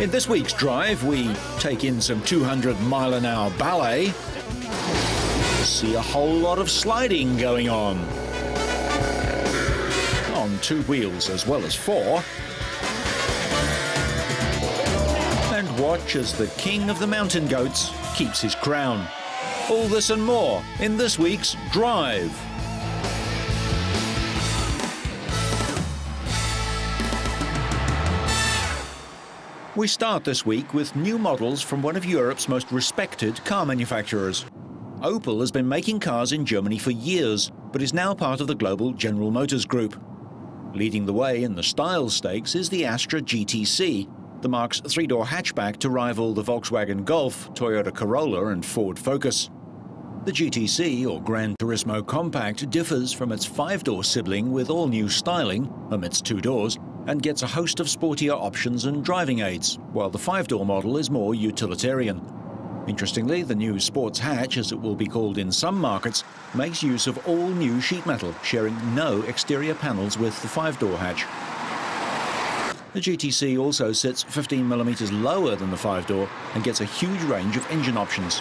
In this week's drive, we take in some 200-mile-an-hour ballet, see a whole lot of sliding going on two wheels as well as four, and watch as the king of the mountain goats keeps his crown. All this and more in this week's Drive. We start this week with new models from one of Europe's most respected car manufacturers. Opel has been making cars in Germany for years, but is now part of the global General Motors Group. Leading the way in the style stakes is the Astra GTC, the marque's three-door hatchback to rival the Volkswagen Golf, Toyota Corolla and Ford Focus. The GTC, or Gran Turismo Compact, differs from its five-door sibling with all-new styling, omits two doors, and gets a host of sportier options and driving aids, while the five-door model is more utilitarian. Interestingly, the new sports hatch, as it will be called in some markets, makes use of all new sheet metal, sharing no exterior panels with the five-door hatch. The GTC also sits 15mm lower than the five-door and gets a huge range of engine options.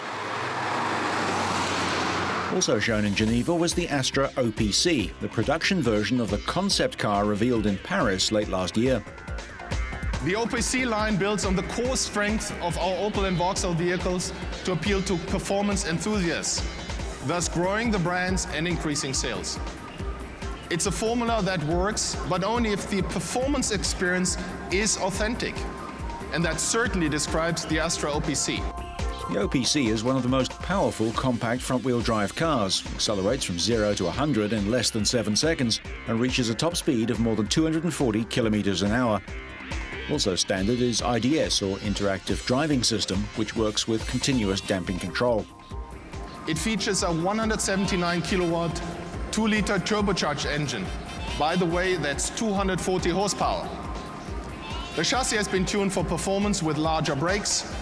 Also shown in Geneva was the Astra OPC, the production version of the concept car revealed in Paris late last year. The OPC line builds on the core strength of our Opel and Vauxhall vehicles to appeal to performance enthusiasts, thus growing the brands and increasing sales. It's a formula that works, but only if the performance experience is authentic. And that certainly describes the Astra OPC. The OPC is one of the most powerful compact front-wheel drive cars, accelerates from 0 to 100 in less than 7 seconds, and reaches a top speed of more than 240 kilometers an hour. Also standard is IDS, or Interactive Driving System, which works with continuous damping control. It features a 179 kilowatt, 2-liter turbocharged engine. By the way, that's 240 horsepower. The chassis has been tuned for performance with larger brakes,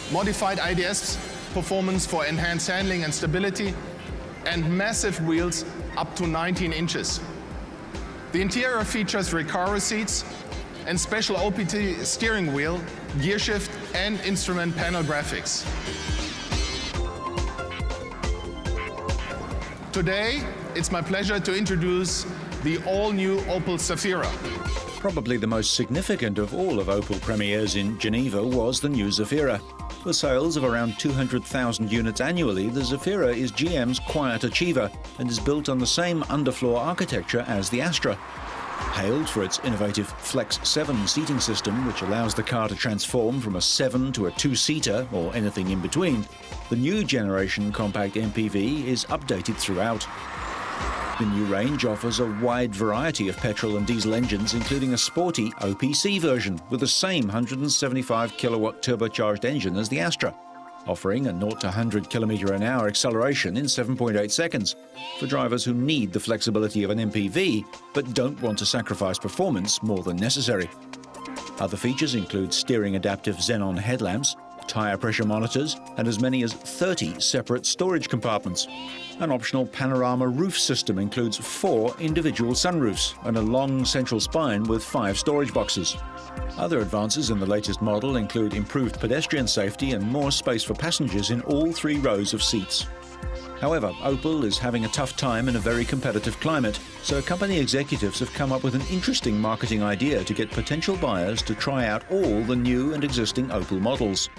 modified IDS performance for enhanced handling and stability, and massive wheels up to 19 inches. The interior features Recaro seats and special OPT steering wheel, gear shift, and instrument panel graphics. Today, it's my pleasure to introduce the all-new Opel Zafira. Probably the most significant of all of Opel premieres in Geneva was the new Zafira. With sales of around 200,000 units annually, the Zafira is GM's quiet achiever and is built on the same underfloor architecture as the Astra. Hailed for its innovative Flex 7 seating system, which allows the car to transform from a 7 to a 2-seater, or anything in between, the new generation compact MPV is updated throughout. The new range offers a wide variety of petrol and diesel engines, including a sporty OPC version with the same 175 kilowatt turbocharged engine as the Astra, offering a 0 to 100 km/h acceleration in 7.8 seconds for drivers who need the flexibility of an MPV but don't want to sacrifice performance more than necessary. Other features include steering adaptive xenon headlamps, tire pressure monitors, and as many as 30 separate storage compartments. An optional panorama roof system includes 4 individual sunroofs and a long central spine with 5 storage boxes. Other advances in the latest model include improved pedestrian safety and more space for passengers in all 3 rows of seats. However, Opel is having a tough time in a very competitive climate, so company executives have come up with an interesting marketing idea to get potential buyers to try out all the new and existing Opel models.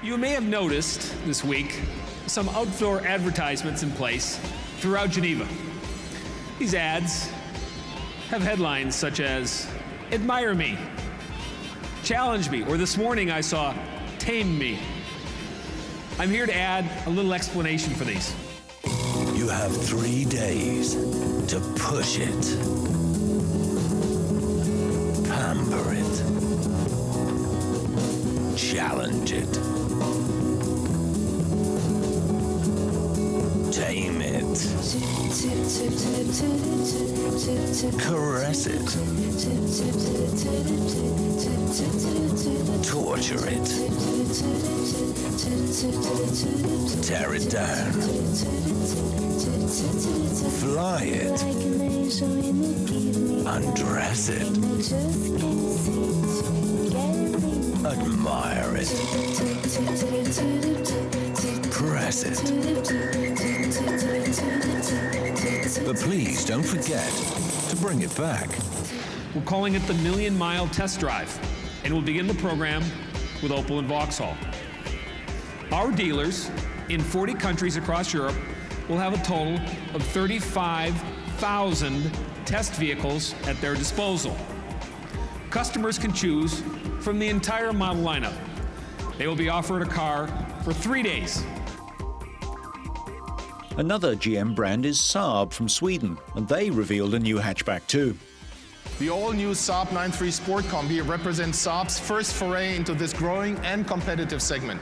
You may have noticed this week some outdoor advertisements in place throughout Geneva. These ads have headlines such as, "Admire me," "Challenge me," or this morning I saw, "Tame me." I'm here to add a little explanation for these. You have 3 days to push it, pamper it, challenge it, tame it, caress it, torture it, tear it down, fly it, undress it, admire Admire it. Press it. But please don't forget to bring it back. We're calling it the Million Mile Test Drive, and we'll begin the program with Opel and Vauxhall. Our dealers in 40 countries across Europe will have a total of 35,000 test vehicles at their disposal. Customers can choose from the entire model lineup. They will be offered a car for 3 days. Another GM brand is Saab from Sweden, and they revealed a new hatchback too. The all-new Saab 9.3 Sport Combi represents Saab's first foray into this growing and competitive segment.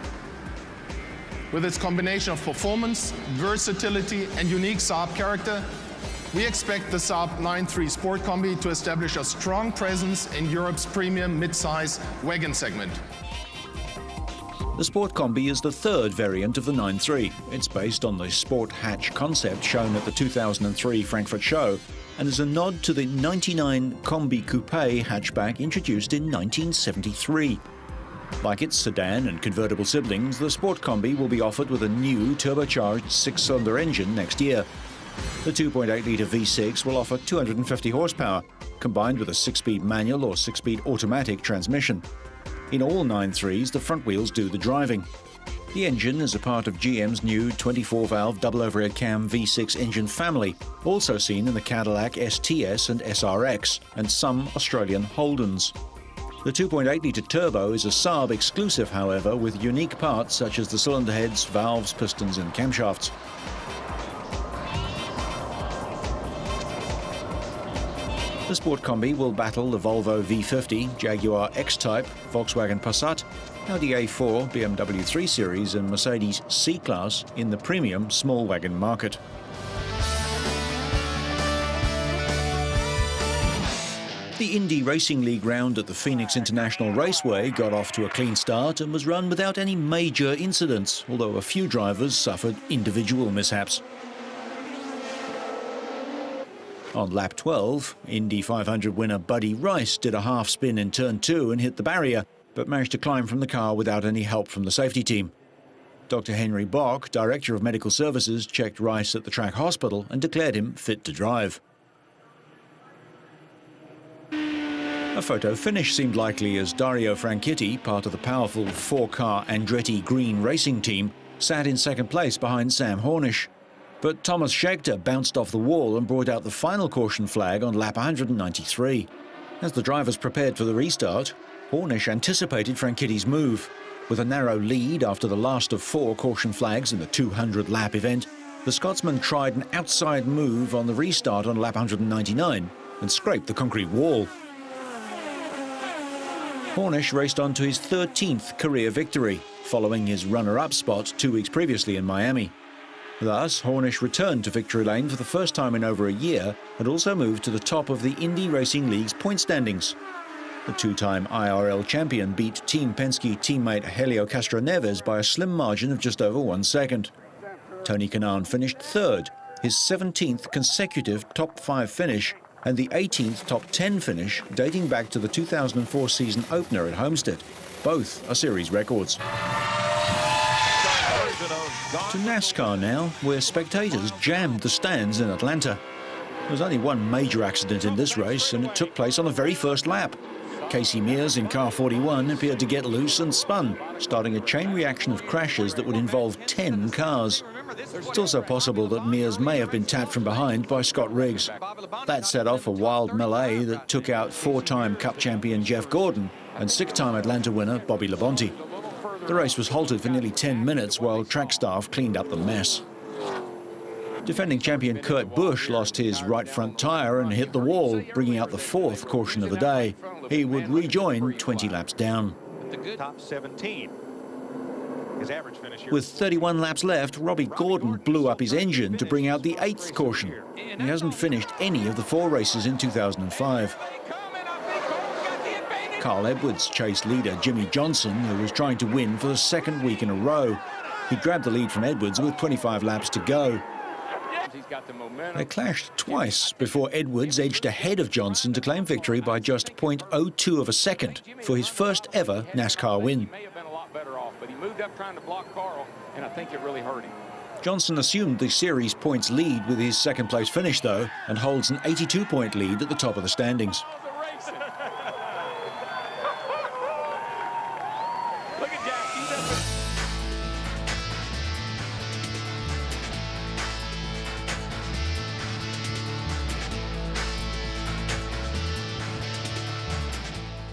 With its combination of performance, versatility, and unique Saab character, we expect the Saab 9.3 Sport Combi to establish a strong presence in Europe's premium mid-size wagon segment. The Sport Combi is the third variant of the 9.3. It's based on the sport hatch concept shown at the 2003 Frankfurt show and is a nod to the 99 Combi Coupe hatchback introduced in 1973. Like its sedan and convertible siblings, the Sport Combi will be offered with a new turbocharged six-cylinder engine next year. The 2.8-litre V6 will offer 250 horsepower, combined with a 6-speed manual or 6-speed automatic transmission. In all 9.3s, the front wheels do the driving. The engine is a part of GM's new 24-valve double-overhead cam V6 engine family, also seen in the Cadillac STS and SRX, and some Australian Holdens. The 2.8-litre turbo is a Saab exclusive, however, with unique parts such as the cylinder heads, valves, pistons and camshafts. The Sport Combi will battle the Volvo V50, Jaguar X-Type, Volkswagen Passat, Audi A4, BMW 3 Series and Mercedes C-Class in the premium small wagon market. The Indy Racing League round at the Phoenix International Raceway got off to a clean start and was run without any major incidents, although a few drivers suffered individual mishaps. On lap 12, Indy 500 winner Buddy Rice did a half spin in turn 2 and hit the barrier, but managed to climb from the car without any help from the safety team. Dr. Henry Bock, Director of Medical Services, checked Rice at the track hospital and declared him fit to drive. A photo finish seemed likely as Dario Franchitti, part of the powerful four-car Andretti Green racing team, sat in second place behind Sam Hornish. But Thomas Scheckter bounced off the wall and brought out the final caution flag on lap 193. As the drivers prepared for the restart, Hornish anticipated Franchitti's move. With a narrow lead after the last of 4 caution flags in the 200-lap event, the Scotsman tried an outside move on the restart on lap 199 and scraped the concrete wall. Hornish raced on to his 13th career victory, following his runner-up spot 2 weeks previously in Miami. Thus, Hornish returned to victory lane for the first time in over a year and also moved to the top of the Indy Racing League's point standings. The 2-time IRL champion beat Team Penske teammate Helio Castroneves by a slim margin of just over 1 second. Tony Kanaan finished 3rd, his 17th consecutive top 5 finish and the 18th top 10 finish dating back to the 2004 season opener at Homestead. Both are series records. To NASCAR now, where spectators jammed the stands in Atlanta. There was only one major accident in this race, and it took place on the very first lap. Casey Mears in car 41 appeared to get loose and spun, starting a chain reaction of crashes that would involve 10 cars. It's also possible that Mears may have been tapped from behind by Scott Riggs. That set off a wild melee that took out 4-time Cup champion Jeff Gordon and 6-time Atlanta winner Bobby Labonte. The race was halted for nearly 10 minutes while track staff cleaned up the mess. Defending champion Kurt Busch lost his right front tyre and hit the wall, bringing out the 4th caution of the day. He would rejoin 20 laps down. Top 17. His average finish here. With 31 laps left, Robbie Gordon blew up his engine to bring out the 8th caution. He hasn't finished any of the 4 races in 2005. Carl Edwards chased leader Jimmy Johnson, who was trying to win for the 2nd week in a row. He grabbed the lead from Edwards with 25 laps to go. He's got the momentum. They clashed twice before Edwards edged ahead of Johnson to claim victory by just 0.02 of a second for his first ever NASCAR win. He may have been a lot better off, but he moved up trying to block Carl, and I think it really hurt him. Johnson assumed the series points lead with his second place finish though, and holds an 82-point lead at the top of the standings. Look at Jack. He's up.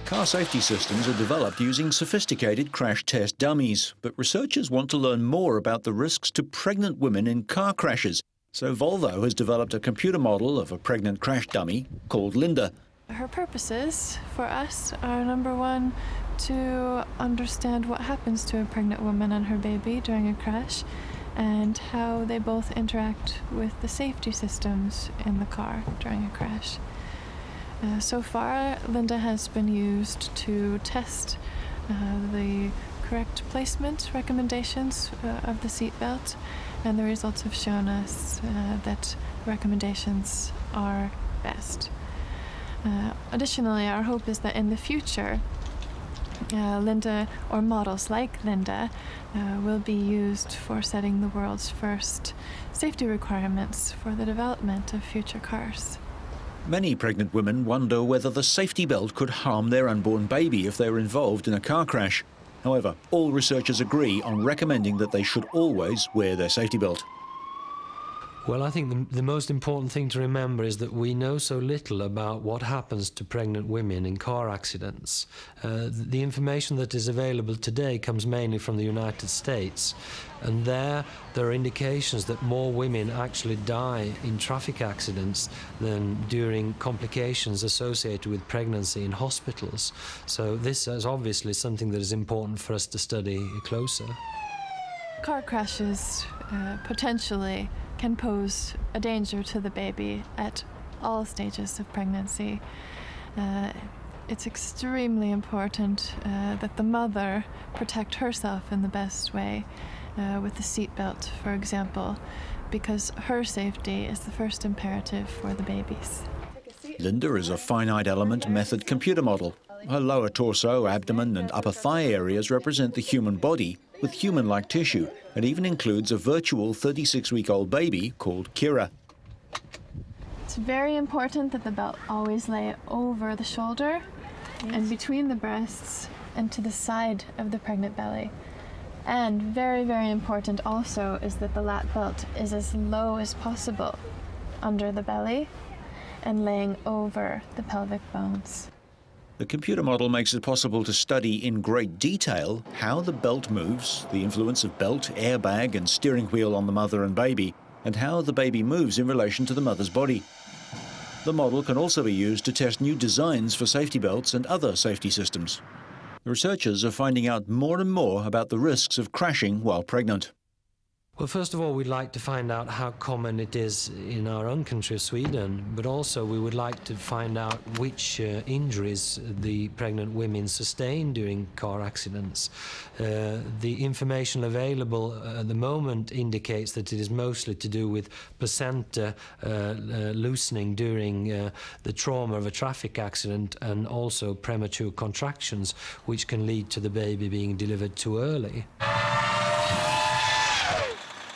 Car safety systems are developed using sophisticated crash test dummies, but researchers want to learn more about the risks to pregnant women in car crashes. So Volvo has developed a computer model of a pregnant crash dummy called Linda. Her purposes for us are, number one, to understand what happens to a pregnant woman and her baby during a crash, and how they both interact with the safety systems in the car during a crash. So far, Linda has been used to test the correct placement recommendations of the seatbelt, and the results have shown us that recommendations are best. Additionally, our hope is that in the future, Linda, or models like Linda, will be used for setting the world's first safety requirements for the development of future cars. Many pregnant women wonder whether the safety belt could harm their unborn baby if they were involved in a car crash. However, all researchers agree on recommending that they should always wear their safety belt. Well, I think the most important thing to remember is that we know so little about what happens to pregnant women in car accidents. The information that is available today comes mainly from the United States, and there are indications that more women actually die in traffic accidents than during complications associated with pregnancy in hospitals. So this is obviously something that is important for us to study closer. Car crashes potentially can pose a danger to the baby at all stages of pregnancy. It's extremely important that the mother protect herself in the best way with the seatbelt, for example, because her safety is the first imperative for the babies. Linda is a finite element method computer model. Her lower torso, abdomen and upper thigh areas represent the human body with human-like tissue, and even includes a virtual 36-week-old baby called Kira. It's very important that the belt always lay over the shoulder and between the breasts and to the side of the pregnant belly. And very, very important also is that the lap belt is as low as possible under the belly and laying over the pelvic bones. The computer model makes it possible to study in great detail how the belt moves, the influence of belt, airbag and steering wheel on the mother and baby, and how the baby moves in relation to the mother's body. The model can also be used to test new designs for safety belts and other safety systems. The researchers are finding out more and more about the risks of crashing while pregnant. Well, first of all, we'd like to find out how common it is in our own country of Sweden, but also we would like to find out which injuries the pregnant women sustain during car accidents. The information available at the moment indicates that it is mostly to do with placenta loosening during the trauma of a traffic accident, and also premature contractions, which can lead to the baby being delivered too early.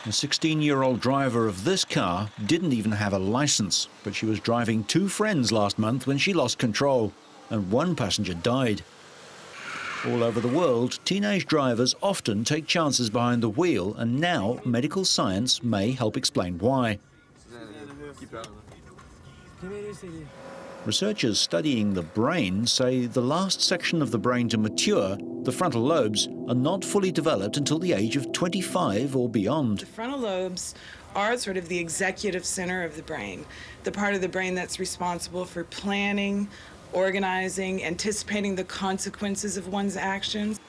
A 16-year-old driver of this car didn't even have a license, but she was driving two friends last month when she lost control, and one passenger died. All over the world, teenage drivers often take chances behind the wheel, and now medical science may help explain why. Researchers studying the brain say the last section of the brain to mature, the frontal lobes, are not fully developed until the age of 25 or beyond. The frontal lobes are sort of the executive center of the brain, the part of the brain that's responsible for planning, organizing, anticipating the consequences of one's actions.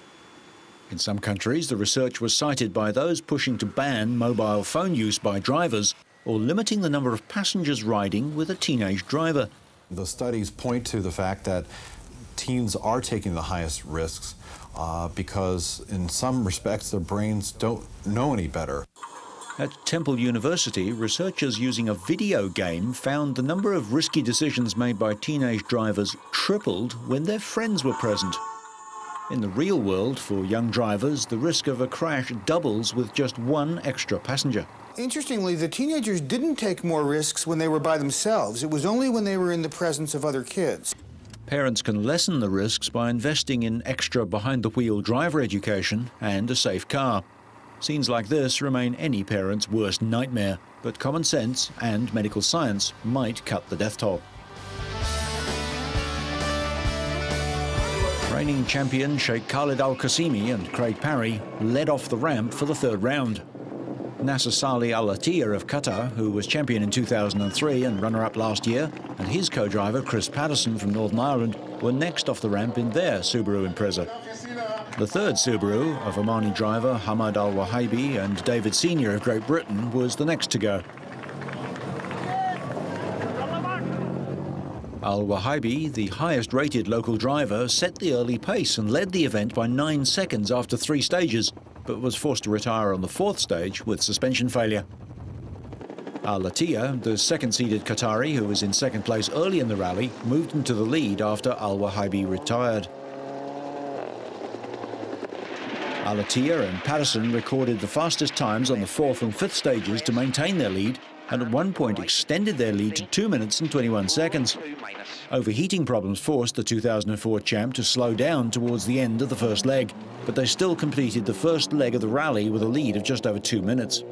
In some countries, the research was cited by those pushing to ban mobile phone use by drivers or limiting the number of passengers riding with a teenage driver. The studies point to the fact that teens are taking the highest risks because in some respects their brains don't know any better. At Temple University, researchers using a video game found the number of risky decisions made by teenage drivers tripled when their friends were present. In the real world, for young drivers, the risk of a crash doubles with just one extra passenger. Interestingly, the teenagers didn't take more risks when they were by themselves. It was only when they were in the presence of other kids. Parents can lessen the risks by investing in extra behind-the-wheel driver education and a safe car. Scenes like this remain any parent's worst nightmare, but common sense and medical science might cut the death toll. Reigning champion Sheikh Khalid Al Qasimi and Craig Parry led off the ramp for the third round. Nasser Salih Al Attiyah of Qatar, who was champion in 2003 and runner-up last year, and his co-driver Chris Patterson from Northern Ireland were next off the ramp in their Subaru Impreza. The third Subaru of Omani driver Hamad Al Wahibi and David Senior of Great Britain was the next to go. Al Wahibi, the highest-rated local driver, set the early pace and led the event by 9 seconds after 3 stages, but was forced to retire on the 4th stage with suspension failure. Al Attiyah, the second-seeded Qatari who was in second place early in the rally, moved into the lead after Al Wahibi retired. Al Attiyah and Patterson recorded the fastest times on the 4th and 5th stages to maintain their lead, and at one point extended their lead to 2 minutes and 21 seconds. Overheating problems forced the 2004 champ to slow down towards the end of the first leg, but they still completed the first leg of the rally with a lead of just over 2 minutes.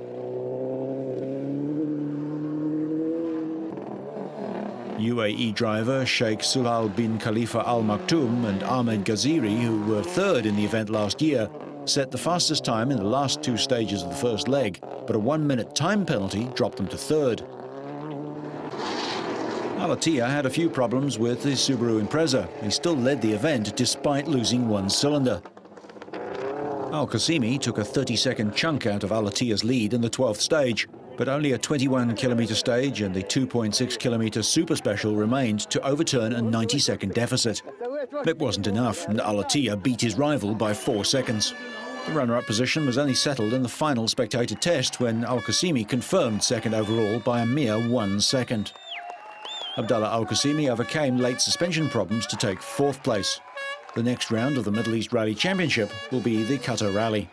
UAE driver Sheikh Sulal bin Khalifa Al Maktoum and Ahmed Ghaziri, who were third in the event last year, set the fastest time in the last 2 stages of the first leg, but a 1-minute time penalty dropped them to third. Al Attiyah had a few problems with his Subaru Impreza. He still led the event despite losing 1 cylinder. Al Qasimi took a 30-second chunk out of Al Attiyah's lead in the 12th stage, but only a 21-kilometre stage and the 2.6-kilometre super special remained to overturn a 90-second deficit. It wasn't enough, and Al Attiyah beat his rival by 4 seconds. The runner-up position was only settled in the final spectator test when Al Qasimi confirmed second overall by a mere 1 second. Abdallah Al Qasimi overcame late suspension problems to take 4th place. The next round of the Middle East Rally Championship will be the Qatar Rally.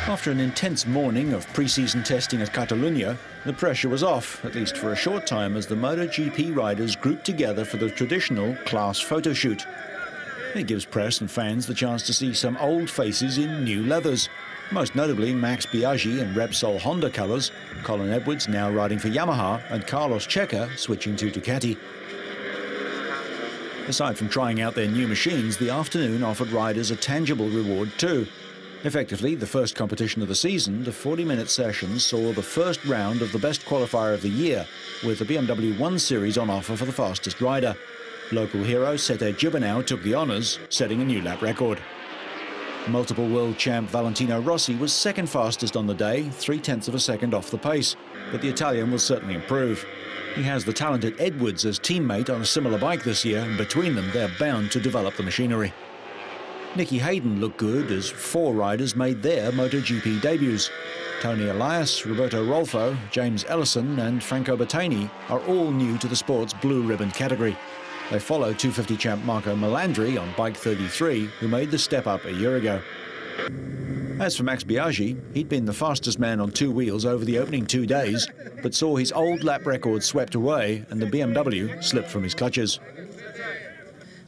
After an intense morning of pre-season testing at Catalunya, the pressure was off, at least for a short time, as the MotoGP riders grouped together for the traditional class photo shoot. It gives press and fans the chance to see some old faces in new leathers, most notably Max Biaggi in Repsol Honda colours, Colin Edwards now riding for Yamaha, and Carlos Checa switching to Ducati. Aside from trying out their new machines, the afternoon offered riders a tangible reward too. Effectively, the first competition of the season, the 40-minute session saw the first round of the best qualifier of the year, with the BMW 1 Series on offer for the fastest rider. Local hero Sete Gibernau took the honours, setting a new lap record. Multiple world champ Valentino Rossi was second fastest on the day, 0.3 of a second off the pace, but the Italian will certainly improve. He has the talented Edwards as teammate on a similar bike this year, and between them they're bound to develop the machinery. Nicky Hayden looked good as 4 riders made their MotoGP debuts. Tony Elias, Roberto Rolfo, James Ellison and Franco Battagni are all new to the sport's blue ribbon category. They follow 250 champ Marco Melandri on bike 33, who made the step up a year ago. As for Max Biaggi, he'd been the fastest man on 2 wheels over the opening 2 days, but saw his old lap record swept away and the BMW slipped from his clutches.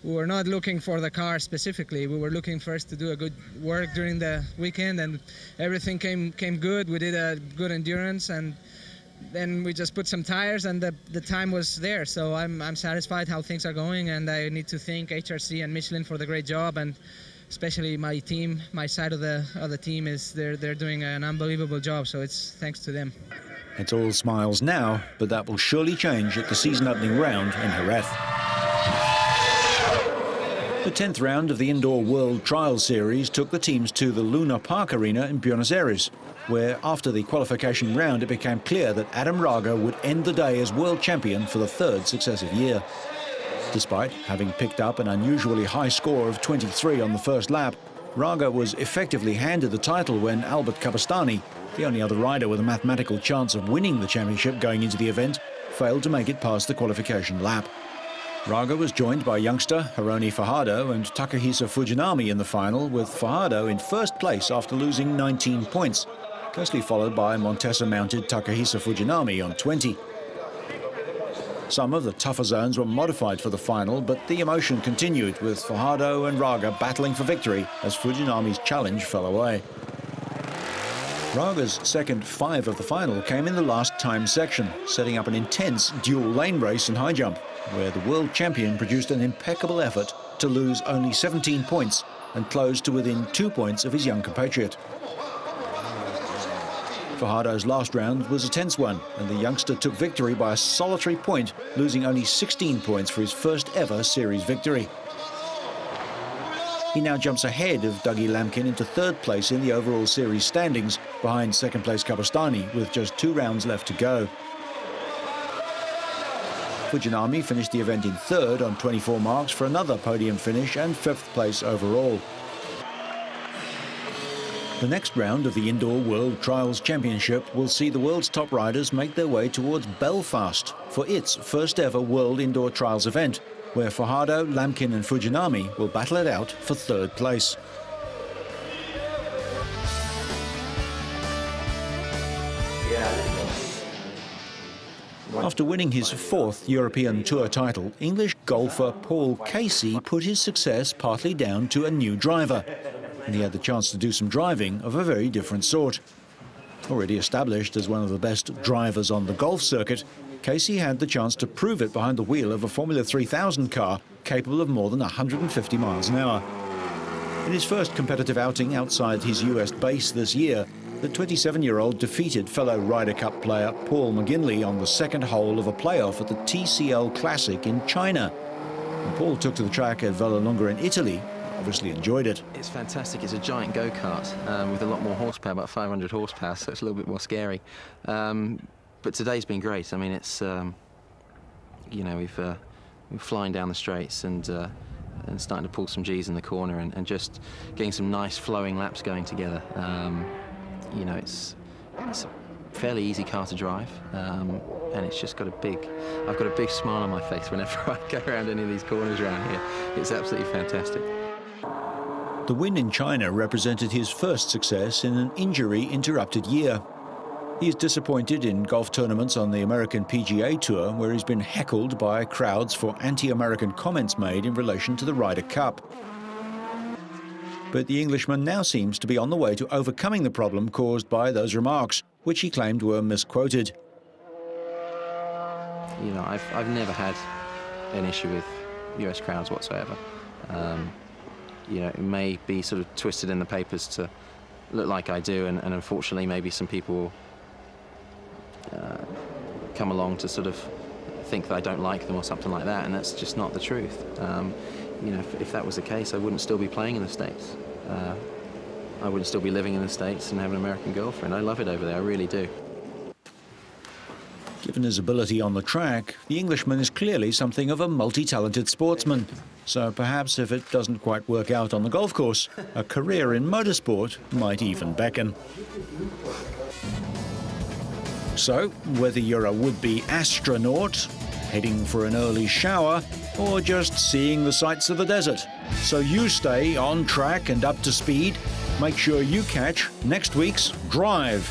We were not looking for the car specifically. We were looking first to do a good work during the weekend, and everything came good. We did a good endurance, and then we just put some tires, and the time was there. So I'm satisfied how things are going, and I need to thank HRC and Michelin for the great job, and especially my team, my side of the team is they're doing an unbelievable job. So it's thanks to them. It's all smiles now, but that will surely change at the season opening round in Jerez. The The 10th round of the Indoor World Trials Series took the teams to the Luna Park Arena in Buenos Aires, where after the qualification round it became clear that Adam Raga would end the day as world champion for the 3rd successive year. Despite having picked up an unusually high score of 23 on the first lap, Raga was effectively handed the title when Albert Capestany, the only other rider with a mathematical chance of winning the championship going into the event, failed to make it past the qualification lap. Raga was joined by youngster Hironi Fajardo and Takahisa Fujinami in the final, with Fajardo in first place after losing 19 points, closely followed by Montesa-mounted Takahisa Fujinami on 20. Some of the tougher zones were modified for the final, but the emotion continued, with Fajardo and Raga battling for victory as Fujinami's challenge fell away. Raga's second 5 of the final came in the last time section, setting up an intense dual lane race in high jump, where the world champion produced an impeccable effort to lose only 17 points and close to within 2 points of his young compatriot. Fajardo's last round was a tense one, and the youngster took victory by a solitary point, losing only 16 points for his first ever series victory. He now jumps ahead of Dougie Lamkin into 3rd place in the overall series standings, behind 2nd place Capestany, with just 2 rounds left to go. Fujinami finished the event in 3rd on 24 marks for another podium finish and 5th place overall. The next round of the Indoor World Trials Championship will see the world's top riders make their way towards Belfast for its first ever World Indoor Trials event, where Fajardo, Lamkin and Fujinami will battle it out for 3rd place. After winning his 4th European Tour title, English golfer Paul Casey put his success partly down to a new driver, and he had the chance to do some driving of a very different sort. Already established as one of the best drivers on the golf circuit, Casey had the chance to prove it behind the wheel of a Formula 3000 car capable of more than 150 miles an hour. In his first competitive outing outside his US base this year, the 27-year-old defeated fellow Ryder Cup player Paul McGinley on the 2nd hole of a playoff at the TCL Classic in China. And Paul took to the track at Vallelunga in Italy. Obviously enjoyed it. It's fantastic. It's a giant go-kart with a lot more horsepower, about 500 horsepower, so it's a little bit more scary. But today's been great. I mean, it's you know, we're flying down the straights and starting to pull some G's in the corner and just getting some nice flowing laps going together. You know, it's a fairly easy car to drive, and it's just got I've got a big smile on my face whenever I go around any of these corners around here. It's absolutely fantastic. The win in China represented his first success in an injury-interrupted year. He is disappointed in golf tournaments on the American PGA Tour, where he's been heckled by crowds for anti-American comments made in relation to the Ryder Cup. But the Englishman now seems to be on the way to overcoming the problem caused by those remarks, which he claimed were misquoted. You know, I've never had an issue with US crowds whatsoever. You know, it may be sort of twisted in the papers to look like I do, and unfortunately maybe some people will come along to sort of think that I don't like them or something like that, and that's just not the truth. You know, if that was the case, I wouldn't still be playing in the States. I wouldn't still be living in the States and have an American girlfriend. I love it over there, I really do. Given his ability on the track, the Englishman is clearly something of a multi-talented sportsman. So perhaps if it doesn't quite work out on the golf course, a career in motorsport might even beckon. So, whether you're a would-be astronaut, heading for an early shower, or just seeing the sights of the desert, so you stay on track and up to speed, make sure you catch next week's Drive.